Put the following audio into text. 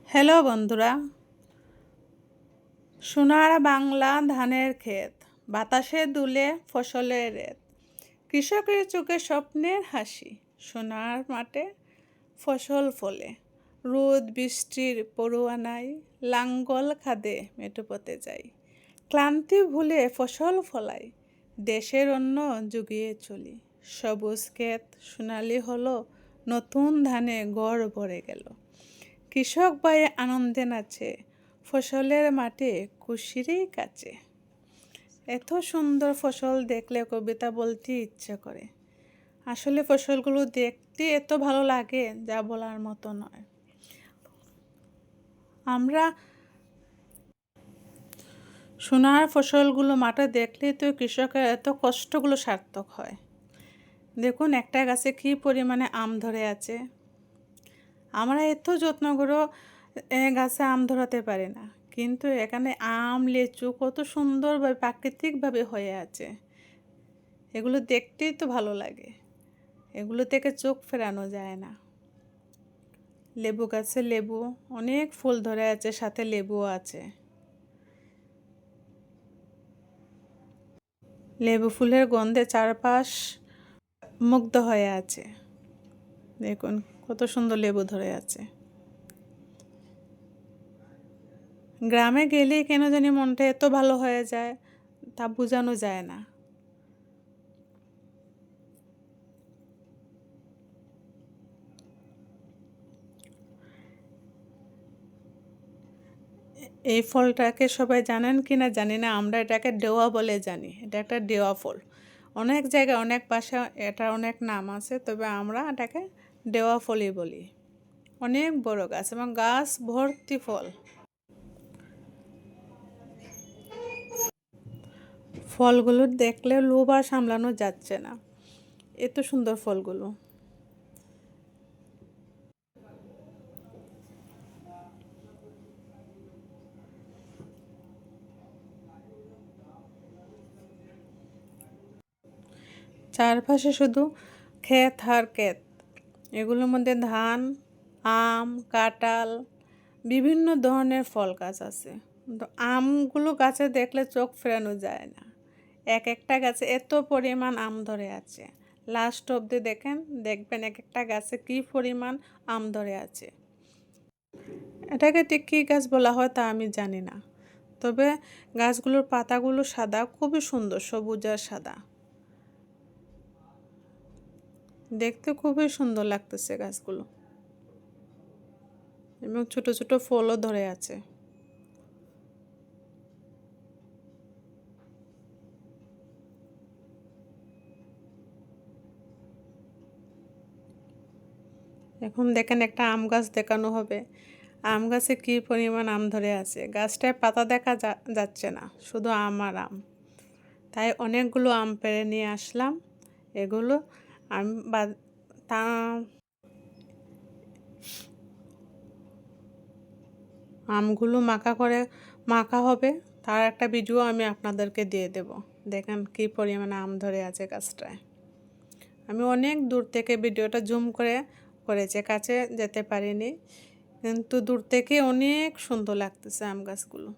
Hello বন্ধুরা, সোনার বাংলা ধানের ক্ষেত, বাতাসে দুলে ফসলের রেত, কৃষকের চোখে স্বপ্নের হাসি, সোনার মাঠে ফসল ফলে, রোদ বৃষ্টির পড়ুয়া নাই, লাঙ্গল খাদে মেঠোপথে যাই, ক্লান্তি ভুলে ফসল ফলাই, দেশের অন্ন জুগিয়ে চলি, সবুজ ক্ষেত সোনালি হলো, নতুন ধানে গড় ভরে গেল, কৃষক ভাই আনন্দে নাচে, ফসলের মাঠে খুশিরই কাছে। এত সুন্দর ফসল দেখলে কবিতা বলতে ইচ্ছে করে। আসলে ফসলগুলো দেখতে এত ভালো লাগে যা বলার মতো নয়। আমরা সোনার ফসলগুলো মাঠে দেখলেই তো কৃষকের এত কষ্টগুলো সার্থক হয়। দেখুন একটা গাছে কী পরিমাণে আম ধরে আছে। আমরা এত যত্ন করে গাছে আম ধরাতে পারি না, কিন্তু এখানে আম লিচু কত সুন্দরভাবে প্রাকৃতিকভাবে হয়ে আছে। এগুলো দেখতেই তো ভালো লাগে, এগুলো থেকে চোখ ফেরানো যায় না। লেবু গাছে লেবু, অনেক ফুল ধরে আছে, সাথে লেবুও আছে। লেবু ফুলের গন্ধে চারপাশ মুগ্ধ হয়ে আছে। দেখুন কত সুন্দর লেবু ধরে আছে। গ্রামে গেলেই কেন জানি মনটা এত ভালো হয়ে যায়, তা বোঝানো যায় না। এই ফলটাকে সবাই জানেন কি না জানি না, আমরা এটাকে ডেওয়া বলে জানি। এটা একটা ডেওয়া ফল। অনেক জায়গায় অনেক ভাষা এটার অনেক নাম আছে, তবে আমরা এটাকে ডেওয়া ফলই বলি। অনেক বড় গাছ এবং গাছ ভর্তি ফল। ফলগুলো দেখলে লোভ আর সামলানো যাচ্ছে না, এত সুন্দর ফলগুলো। চারপাশে শুধু ক্ষেত আর ক্ষেত। এগুলোর মধ্যে ধান, আম, কাঁঠাল, বিভিন্ন ধরনের ফল গাছ আছে। তো আমগুলো গাছে দেখলে চোখ ফেরানো যায় না। এক একটা গাছে এত পরিমাণ আম ধরে আছে। লাস্ট অবধি দেখবেন এক একটা গাছে কী পরিমাণ আম ধরে আছে। এটাকে ঠিক কী গাছ বলা হয় তা আমি জানি না, তবে গাছগুলোর পাতাগুলো সাদা, খুবই সুন্দর, সবুজ আর সাদা। দেখতে খুবই সুন্দর লাগতেছে গাছগুলো, এবং ছোট ছোট ফলও ধরে আছে। এখন দেখেন একটা আম গাছ দেখানো হবে। আম গাছে কী পরিমাণ আম ধরে আছে। গাছটায় পাতা দেখা যাচ্ছে না, শুধু আম আর আম। তাই অনেকগুলো আম পেড়ে নিয়ে আসলাম। এগুলো আমি তা আমগুলো মাখা হবে, তার একটা ভিডিও আমি আপনাদেরকে দিয়ে দেব। দেখেন কী পরিমাণে আম ধরে আছে গাছটায়। আমি অনেক দূর থেকে ভিডিওটা জুম করেছি, কাছে যেতে পারিনি, কিন্তু দূর থেকে অনেক সুন্দর লাগতেছে আম গাছগুলো।